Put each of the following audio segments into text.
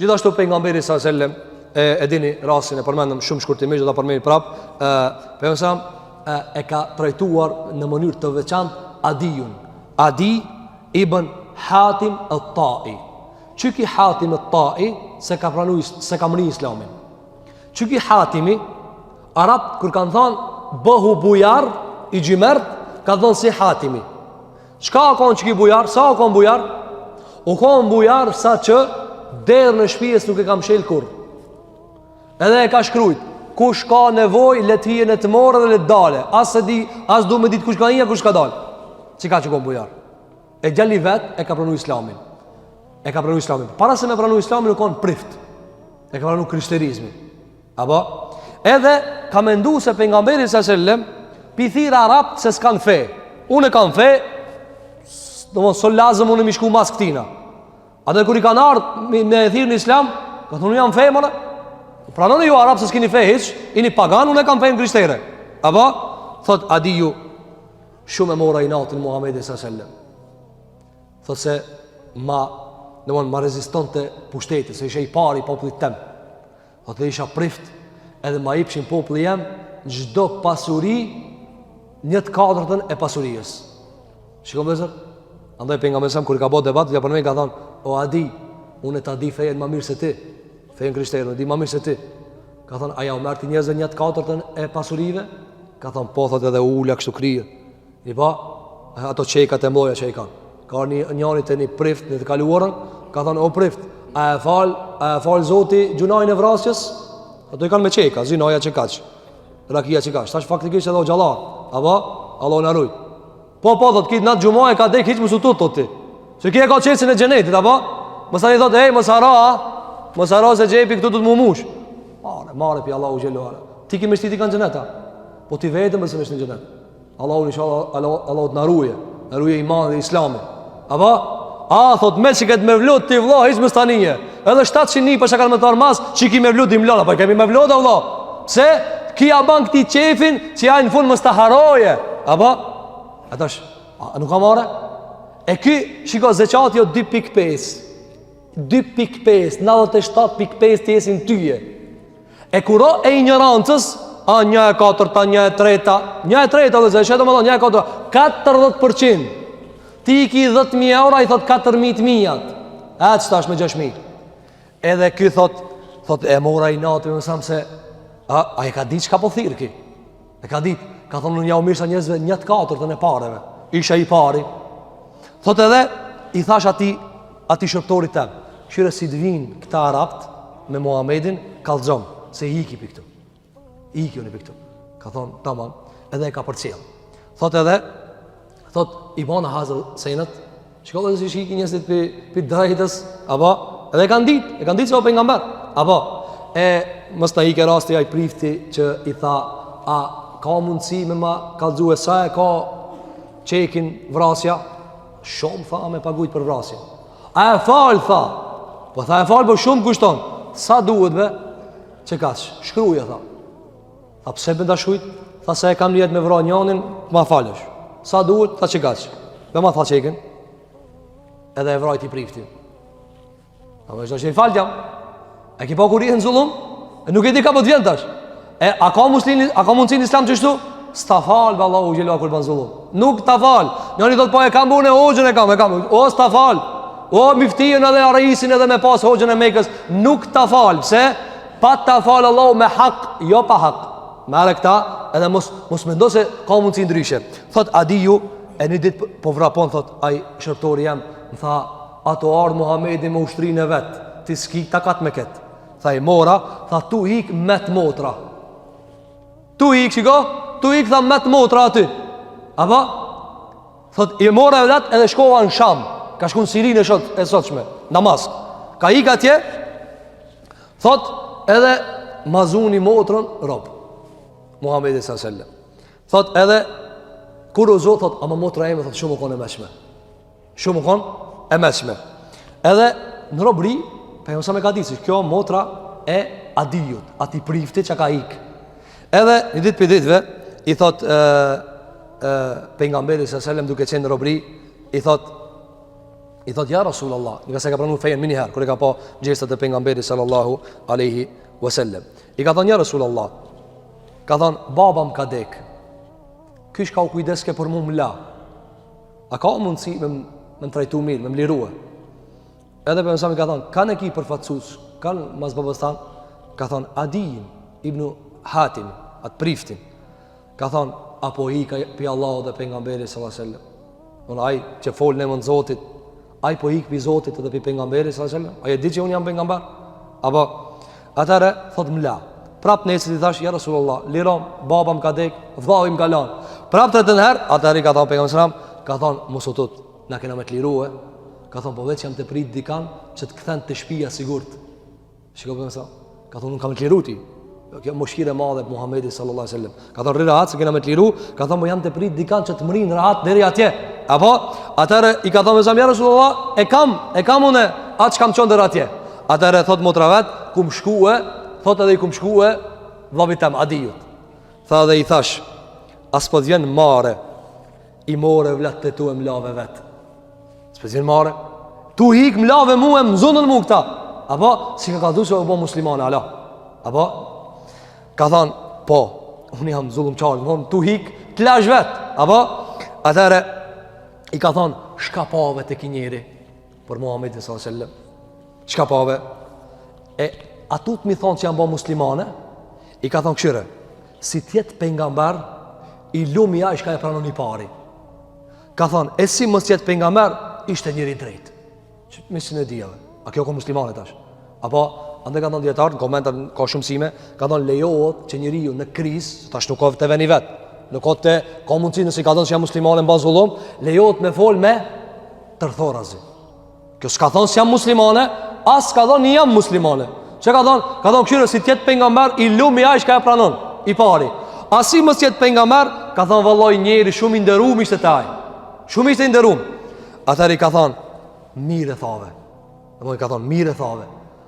Gjithashtu pejgamberi sallallahu alajhi wasallam e dini rastin e përmendëm shumë shkurtimisht, do ta përmend prap. Pejgamberi e ka trajtuar në mënyrë të veçantë Adiun, Adi ibn Hatim al-Tai. Çuki Hatim al-Tai se ka pranuar, se ka mri Islamin. Çuki Hatimi Arab kur kanë thonë bëhu bujar i gjymert, ka thonë si Hatimi. Çka ka qenë çuki bujar? Sa ka qenë bujar? U qenë bujar sa që derë në shtëpisë nuk e kam shel kur. Edhe e ka shkrujt, kush ka nevoj, let hije në të morë dhe let dale. As du me ditë kush ka hije, kush ka dal. Çka që ka bujar? E gjalli vet e ka pranuar Islamin. E ka pranuar Islamin. Para se me pranuar Islamin u kon prift. E ka pranuar krishterizmin. Apo edhe ka menduar se pejgamberi sallallahu alajhi wasallam pi thirr arab se s'kan fe. Unë kam fe, domos so lazëm unë mi shku mas këtina. Atë kur i kanë ardhur me thirrën e Islam, ka thonë jam fe mëna. Pranoni ju arab se s'keni fe hiç, jeni pagan, unë kam fe krishtere. Apo thot Adiu shumë e mora inatin Muhamedit sallallahu alajhi wasallam. Thot se ma rezistonte pushtetit, se isha i pari popullit tem. Thot dhe isha prift, edhe ma ipshin populli jem çdo pasuri 1/4 e pasurijës. Shikom vëzër? Andaj pejgamberi sa kur ka bë debat, ja për me ka thonë, o Adi, unë ta di fejen më mirë se ti. Fejen krishterë, di më mirë se ti. Ka thonë, aja u merti njerëzve 1/4 e pasurive? Ka thonë, po, thot edhe ula kështu krije. I pa, ato qekat e mloja që i kanë. Ka njëri të një prift në të kaluarën, ka thonë, o prift, a e fal Zoti gjunajnë e vrasjes? Ato i kanë me qeka, zinaja që kaq, rakia që kaq. Tash faktikisht edhe o gjallar, apo, Allah në arrujt. Po, thot, kitë natë gjumaj ka dek, hiq më sutut, thot ti. Që kje ka qesin e gjenetit, apo? Mësa një thot, mos hara se gjepi këtu du të mu mush. Mare pi Allahu gjelluar. Ti ki me shtiti kanë gjeneta. Po ti vetëm mësë me shtë në gjenet. Allahu të naruje iman dhe islami. Apo? Thot, me që këtë me vlut ti vla, hiq më stanije. Edhe 700 një për që kanë me të armas, që ki me vlut i mlona, pa kemi me vlut e vla. Pse? Kia ban këti qefin, që ja në fund më staharoje. Apo? Atash, nuk ka mare? E ky, shiko, zeqat jo 2.5 2.5 97.5 të jesin tyje. E kuro e ignorancës, 1/4, 1/3, 1/3 dhe zeshe, do më thonë 1/4, 40%. Ti i ki 10.000 eura, i thot 4.000 mijat. E që tash me 6.000. Edhe ky thot e mora i natë, më samë se, a e ka ditë që ka po thirë ki? E ka ditë, ka thonë në një umirë sa njëzve 1/4 e pareve. Isha i pari. Thot edhe, i thash ati shërptorit tem, shyre si të vinë këta arapt me Muhamedin, kalzom, se i iki për këtu. I iki unë për këtu. Ka thonë, tamam, edhe e ka për cilë. Thot, i bana hazër sejnët, shkollë dhe si shiki njësit për drejtës, apo, edhe e kanë ditë se o për nga mberë, apo, mës në ike rasti a i prifti që i tha, a ka mundësi me ma kalzu e sa e ka qekin vrasja, shumë tha me pagujt për vrasja. A e falë, tha, po tha e falë, po shumë kushton, sa duhet be, që kash, shkruje, tha. Tha pse bënda shkujt, tha se e kam njetë me vra njanin, ma falësh. Sa duhet, tha që kash, be ma tha qekin, edhe e vrajt i prifti. A me shdo që i falë jam, e ki pa kur i në zullum, e nuk e di ka po të vjen tash. A ka mundësin islam që shtu? S'ta falë, Allahu gjelua kur ban zullum. Nuk ta falë. Njani thot, po e kam bune, hoxën e kam. O, s'ta falë. O, miftijën edhe araisin edhe me pas hoxën e Mekës. Nuk ta falë. Pse? Pa ta falë Allahu me hak, jo pa hak. Mere këta, edhe mos me ndo se ka mundësi ndryshe. Thot, Adiu, e një dit po vrapon, thot, aj shërptori jem, më tha, ato ardë Muhamedi me ushtrinë e vetë, ti s'ki takat me ketë. Tha i mora, tha tu hik met motra. Tu hik, shiko? Tu hik, tha met motra aty. Apo? Thot, i mora e vetë edhe shkova në Sham. Ka shku në Sirinë e sotshme, Damask. Ka hik atje, thot, edhe mazuni motrën rob. Muhamedi s.a.s. Thot, edhe, kur u zot, thot, ama motra eme, thot, shumë u konë e meshme. Shumë u konë e meshme. Edhe, në robri, pe mësa me ka ditë, kjo motra e Adijut, ati prifti që ka hik. Edhe, një ditë për ditëve, i thot, pejgamberi s.a.s. duke qenë në robri, i thot, I thot ja Rasulullah, nga se ka pranuar fejen më një herë kur e ka pa gjestat e pejgamberit sallallahu alaihi wasallam. I ka thënë ja Rasulullah, ka thënë babam ka dek. Kysh ka u kujdeske për mua mla. A ka mundësi me trajtu mirë, me më lirue? Edhe pejgamberi ka thënë, kanë ki përfatësues, kanë mas babas tan, ka thënë Adin ibn Hatim, atë priftin. Ka thënë apo i ka pi Allahu dhe pejgamberi sallallahu alaihi wasallam. Unë ai që fol në emër të Zotit, ai po ik pi Zotit edhe pi pejgamberit sallallahu alaihi wasallam. Ai e di që unë jam pejgamber. Apo atëre thot mla. Prap nesër i thash ja Rasulullah, lirom, babam ka dek, vllau im ka lan. Prap të herë, atëri ka thënë pejgamberi sallallahu alaihi wasallam, ka thënë mos u tut, na kena me të lirue. Ka thënë po vetë jam të prit dikan që të kthen të shtëpia sigurt. Shikoj pejgamberi sallallahu alaihi wasallam, ka thënë unë kam të liruti. Kjo mushkire madhe e Muhamedit sallallahu alaihi wasallam. Ka thënë rahat se kena me të liru, ka thënë po jam të prit dikan që të mrin rahat deri atje. Apo atëre i ka thënë me Rasulullah, e kam unë atë që kam qenë deri atje. Atëre thot motra vet, ku më shkuë, thot edhe i ku më shkuë vllavit tam Adiut. Tha dhe i thash, as po vjen mare, i more vlat të tu e mlave vet. S'po vjen mare, tu hik mlave mua më zonën mua këta. Apo si ka thosur apo musliman ala. Apo ka thënë, po, unë jam zullumçar, tu hik të lash vet. Apo atëre i ka thonë, shka pave të kinjeri për Muhammedin sallallahu alaihi wasallam. Shka pave? E atut mi thonë që janë bo muslimane, i ka thonë këshire, si tjetë pejgamber, i lumi ja i shka e pranon i pari. Ka thonë, e si mos tjetë pejgamber, ishte njëri drejt. Që misin e dijave. A kjo ko muslimane tash. Apo, ande ka thonë djetarë, në komentar ka shumësime, ka thonë lejohet që njëri ju në kriz, tash nuk ka të veni vetë, në kote të ka mundësi nësi ka thonë që jam muslimane në bazë zullum, lejohet me fol me tërthorazi. Kjo s'ka thonë që jam muslimane, as ka thonë një jam muslimane. Që ka thonë? Ka thonë këshyre si tjetë pejgamber, i lumi a i shka e pranon, i pari. Asi mës tjetë pejgamber, ka thonë vëlloj njeri shumë i ndërum ishte taj. Shumë ishte i ndërum. Atër i ka thonë, mire thave. Dhe moj ka thonë, mire thave.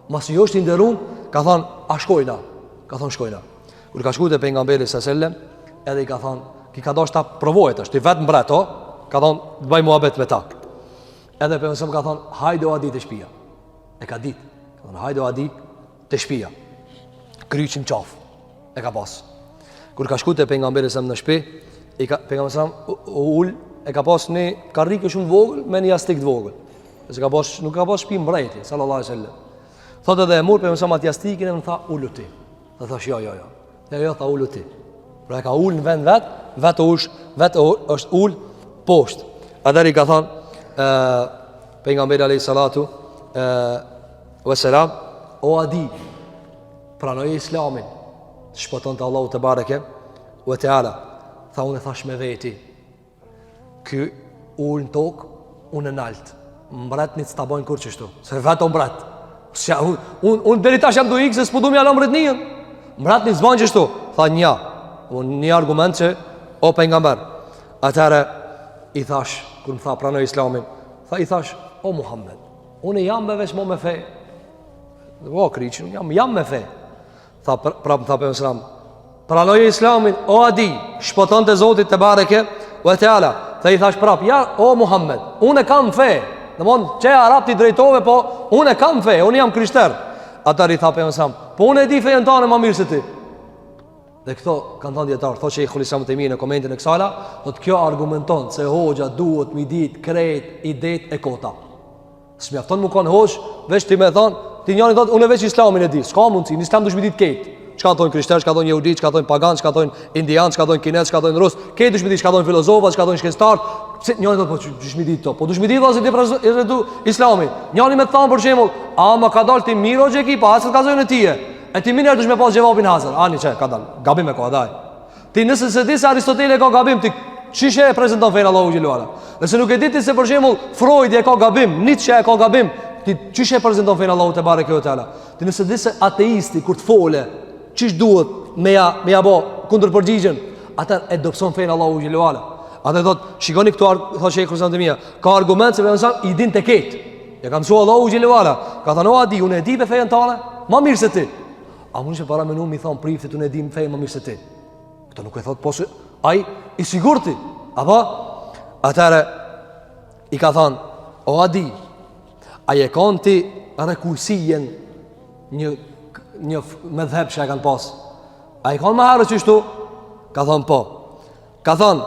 Mas jo është i ndërum, ka thonë, a shkojna. Ka thonë shkojna. Kër ka shkujt e pejgamberi sësellem, edhe i ka thonë, ki ka dosh ta provojt është, i vetë mbret, ka thonë, të bëj muhabet me ta. Edhe për mësëm ka thonë, hajde o adi të shpia. E ka dit, ka thonë, hajde o adi të shpia. Kryqin qaf, e ka pas. Kër ka shkujt e pejgamberi sëmë në shpi, pejgamberi sëmë u ull, e ka pas një karrikë shumë vogël, me një jastik të vogël. Nuk ka pas shpi mbrejti, sallallahu alaihi wasallam. Thotë edhe e mur, për mësëm atë jastikin e më tha, ullu ti. Dhe thash, jo, tha ullu ti. Pra e ka ullë në vend vetë është ullë poshtë. Atër i ka thonë pejgamberi alayhi salatu vesselam, o adi, pranoj islamin, shpëton të Allahu të bareke ve teala. Tha unë e thash me veti, ky ullë në tokë, unë në naltë, mbret një të stabojnë kur qështu, se vetë o mbret. Unë deri tash jam du ikë, se s'pu du mi alë mbret njën, mbret një të zbanë qështu. Tha nja, një argument që o pejgamber. Atëre i thash, kur më tha pranoj islamin, i thash, o Muhammed, unë jam me veç mo me fe. O kriqin, jam me fe. Prap më tha për mësram, pranoj islamin, o adi, shpëton të Zotit të bareke ve teala. I thash prap, ja, o Muhammed, unë e kam fe. Në mund që e arab t'i drejtove, po unë e kam fe, unë jam krishter. Atër i tha për mësram, po unë e di fejën tane ma mirë se ti. Dhe këto kanë thënë dietar, thotë Sheikhul Islam Taymini në komentin e kësaj, thotë kjo argumenton se hoxha duhet mi ditë krejt idetë e kota. S'mjafton më kon hoxh, veç ti më thon, ti njëri thotë unë veç islamin e di. S'ka mundsi, në islam duhet mi ditë këtë. Çka thonë krishterë, çka thonë jehudi, çka thonë pagan, çka thonë indian, çka thonë kinez, çka thonë rus. Këtë duhet mi ditë, çka thonë filozofat, çka thonë shkencëtar. Pse njëri thotë po duhet mi ditë to. Po duhet mi ditë ose ti do islamin. Njëri më thon për shembull, a më ka dalë ti miro xheki, pa as ka zonë tie. E ti minë dush me pas gjevapin hazër. Ani që, ka dal, gabim e ka daj. Ti nëse se di se Aristoteli ka gabim, ti çishe e prezanton fen Allahu xhelalu ala. Nëse nuk e di ti se për shembull Freud e ka gabim, Nietzsche e ka gabim, ti çishe e prezanton fen Allahu te bareke ve teala. Ti nëse di se ateisti kur të fole, çish duhet me ja bë kundër përgjigjen, atë e dobson fen Allahu xhelalu ala. Atë thot, shikoni këtu thotë Sheikh Kusam Demia, ka argument se vetëm i din te ket. Ja kam thënë Allahu xhelalu ala, ka thënë o adi, unë e di pe fen tane, më mirë se ti. A mund që para menu mi thonë priftit unë e dim fejnë më mirë se ti. Këto nuk e thotë posë, aj i sigurti. Apo, atëre i ka thonë, o adi, a je kanë ti rekusijen një medheb që e kanë pas? A je kanë më herë qështu? Ka thonë po. Ka thonë,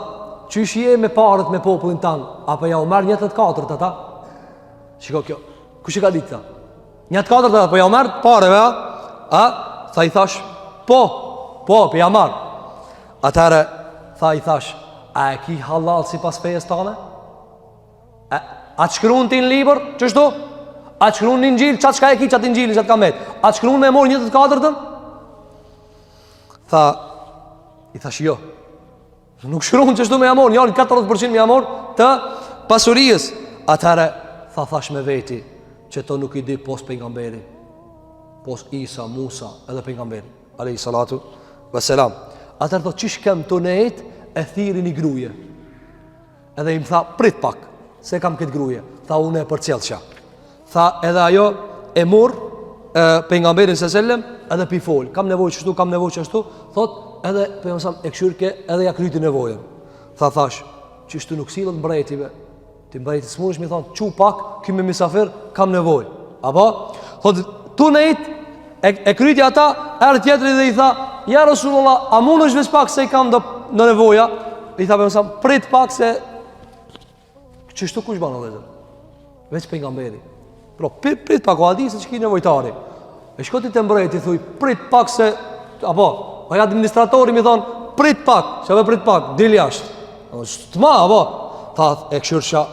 qysh je me parët me popullin tanë? Apo ja u merë 24 ata? Shiko kjo, kush e ka ditë ta? 24 ata, po ja u merë pareve, a? Tha i thash, po, për ja marë. Atëherë, tha i thash, a e ki halal si pas fejes tane? A të shkruun ti në liber, qështu? A të shkruun në ingjil, qatë shka e ki qatë ingjilin, qatë ka met? A të shkruun me morë 24-ën? Tha, i thash jo. Nuk shkruun qështu me jamor, njërën 40% me jamor të pasurijës. Atëherë, thash me veti, që to nuk i di pos pejgamberi, pos Isa, Musa, edhe pejgamberi, alayhi salatu vesselam. Atëherë thot, qish kem të nejt, e thirin i gruje. Edhe im tha, prit pak, se kam këtë gruje. Tha, unë e për cjellë qa. Tha, edhe ajo e mur pejgamberin s.a.s. edhe pi fol. Kam nevojë qështu, kam nevojë qështu. Thot, edhe pejgamberi e këshyrke, edhe ja kryti nevojën. Thash, qështu nuk sillet mbretive. Ti mbreti s'mundesh mi thonë, qu pak, ky me misafir, kam nevojë. Apo? Thot, tu nejt, e kryti ata, erë tjetëri dhe i tha, ja Rasulullah, a mundesh veç pak se i kam në nevoja? I tha pejgamberi, prit pak se qështu kush banë dhe zërë? Veç pejgamberi. Pro, prit pak, o adi se që ki nevojtari. E shkoti të mbreti, thuj, prit pak se, apo, aja administratori mi thonë, prit pak, që ve prit pak, dil jashtë. T'ma, apo, tha, e këshyrsha,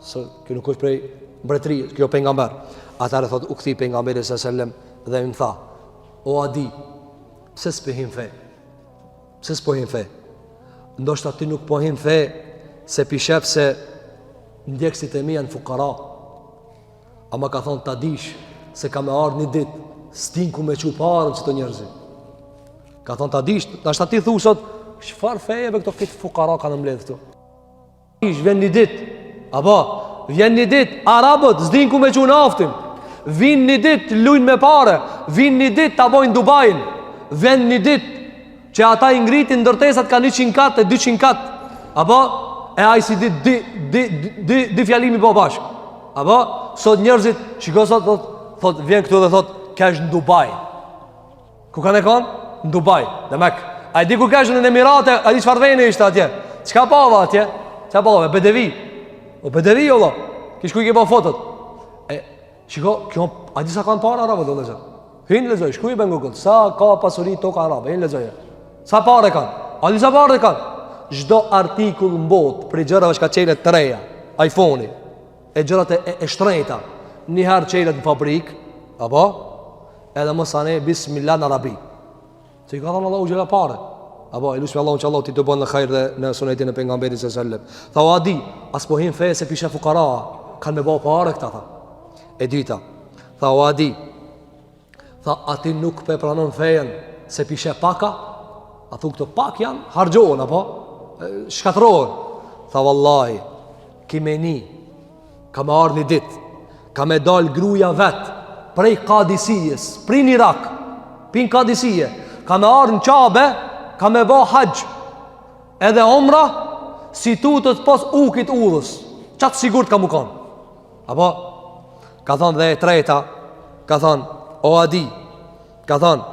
se kjo nuk është prej mbretri, kjo pejgamber. Atare thot, u këthi pejgamberi s.a.s. dhe im tha, o adi, pse s'pohim fe? Pse s'pohim fe? Ndoshta ti nuk pohim fe, se pishef se ndjekësit e mi janë fukara. Ama ka thonë ta dish se ka me ardhë një dit, s'tin ku me qu parën që të njerëzi. Ka thonë ta dish, nashta ti thu sot, shfar fejeve këto këtë fukara ka në mbledhë këtu. Vjen një dit, apo, vjen një dit, arabët s'din ku me qu naftin, vin një dit lujnë me pare, vin një dit ta bojnë Dubajin, vjen një dit që ata i ngritin ndërtesat ka 100 kat e 200 kat, apo, e ai si dit di fjalimi po bashkë. Apo, sot njerëzit, shiko sot, thot, vjen këtu dhe thot, kesh në Dubaj. Ku kanë e konë? Në Dubaj, dhe mek. A i di ku kesh në Emirate, a i di qëfar vejnë ishte atje? Qka pava atje? Qka pava? Bedevi. O bedevi, o lo. Kish ku i ke po fotot. E, shiko, kjo, a di sa kanë parë arabe, do lezër? Hinë lezër, shku i ben Google, sa ka pasurit toka arabe, hinë lezër. Sa pare kanë? A di sa pare kanë? Gjdo artikull në botë, për i gjërave shka qelet të reja, iPhone-i, e gjërat e shtrejta, njëherë qelet në fabrik, apo, edhe mësane, bismillah në arabi. Se i ka thonë Allahu gjela pare. Apo, ilusme Allahu që Allahu ti të bënë në khajrë dhe në sunetin e pejgamberit s.a.s. Tha o adi, as pohim feje se pishe fukara, kanë me bo pare këta, tha. E dyta, tha o adi, tha ati nuk pe pranon fejen se pishe paka, a thu këto pak janë, hargjohen, apo, shkatrohen. Tha vallahi, kimeni, ka me arë një dit, ka me dal gruja vet prej Kadisijes, prej një Irak, pin Kadisije, ka me arë në Qabe, ka me ba haqj, edhe omra, si tutët pos ukit udhës, qatë sigur të ka mu kanë. Apo, ka thonë dhe e treta, ka thonë, o adi, ka thonë,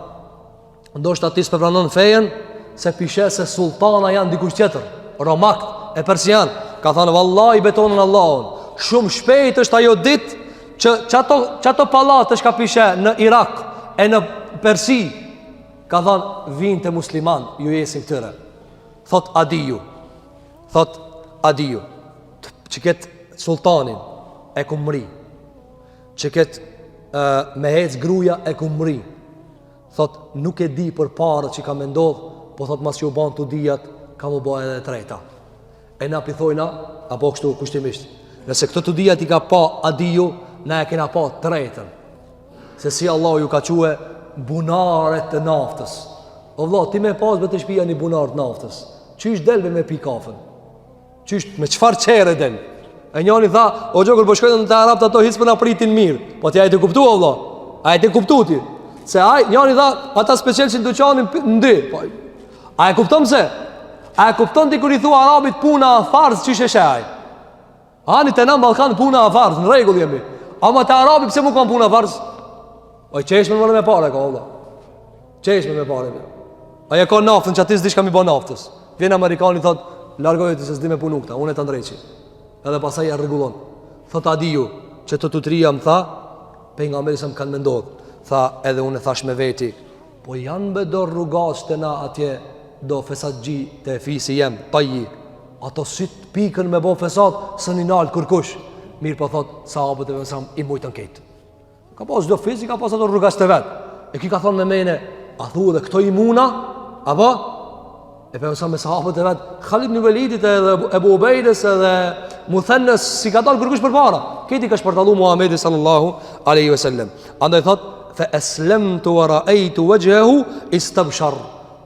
ndoshtë atis për pranon fejen, se pishe se sultana janë dikush tjetër, romakt e persian, ka thonë, vallahi betonën Allahun, shumë shpejt është ajo dit që qato palat është ka pishe në Irak e në Persi, ka thonë vinë të musliman ju jesin këtëre. Thot adiju, që ketë sultanin e kumri, që ketë me hec gruja e kumri, thot nuk e di për parët që ka me ndodhë, po thot mas që u banë të dijat ka mu bëhe edhe treta. E na pithojna, apo kështu kushtimisht, nëse këtë të dijat i ka pa adiju, ne e kena pa tretën. Se si Allah ju ka quhe bunaret të naftës. O vla, ti me pas bëtë shpia një bunar të naftës. Qysh delve me pi kafën? Qysh me qfar qere del? E njani tha, o gjokër po shkojnë në të Arab të ato hisë për në pritin mirë. Po ti a i të kuptu, o vla? A i të kuptu ti? Se njani tha, ata special si në duqanin ndi. A i kupton se? A i kupton ti kër i thua Arabit puna a farz që sheshaj? Ani të në Balkan puna a farz, në regull jemi. Ama te arabi pse mu kanë puna farz? Oj çeshme më parë ka valla. Çeshme me parë. Ai ka naftën që atis diçka mi bën naftës. Vjen amerikani thot, largoje ti se s'di me punu këta, unë e ta ndreqi. Edhe pastaj ja rregullon. Thot Adiu, që të tutria më tha, pejgamberi sa më kanë menduar. Tha edhe unë thash me veti, po janë bedor rrugaç te na atje do fesatxhi te fisi jem, taji. Ato sit pikën me bo fesat së një nalë kërkush. Mirë po thot, sahabët e vësam i mujtën ketë. Ka pas do fizi, ka pas ato rrugaç të vetë. E ki ka thonë me mene, a thu dhe këto imuna, apo? E për mësa me sahabët e vetë, Khalid ibn Velidit edhe Ebu Ubejdes edhe Muthennes si ka dalë kërkush për para. Këti ka shpërtalu Muhamedi sallallahu aleyhi ve sellem. Andaj thot, fe eslemtu wa raejtu vejhehu istabshar.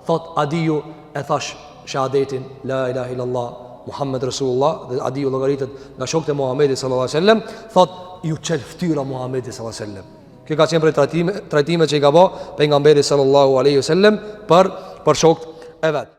Thot Adiu e thash shahadetin, la ilaha illallah, Muhammed Rasulullah, dhe Adiu llogaritet nga shokët e Muhamedi sallallahu aleyhi ve sellem. Thot, ju qel ftyra Muhamedi sallallahu aleyhi ve sellem. Kjo ka qenë për trajtime që i ka bo pejgamberi sallallahu aleyhi ve sellem për shokët e vetë.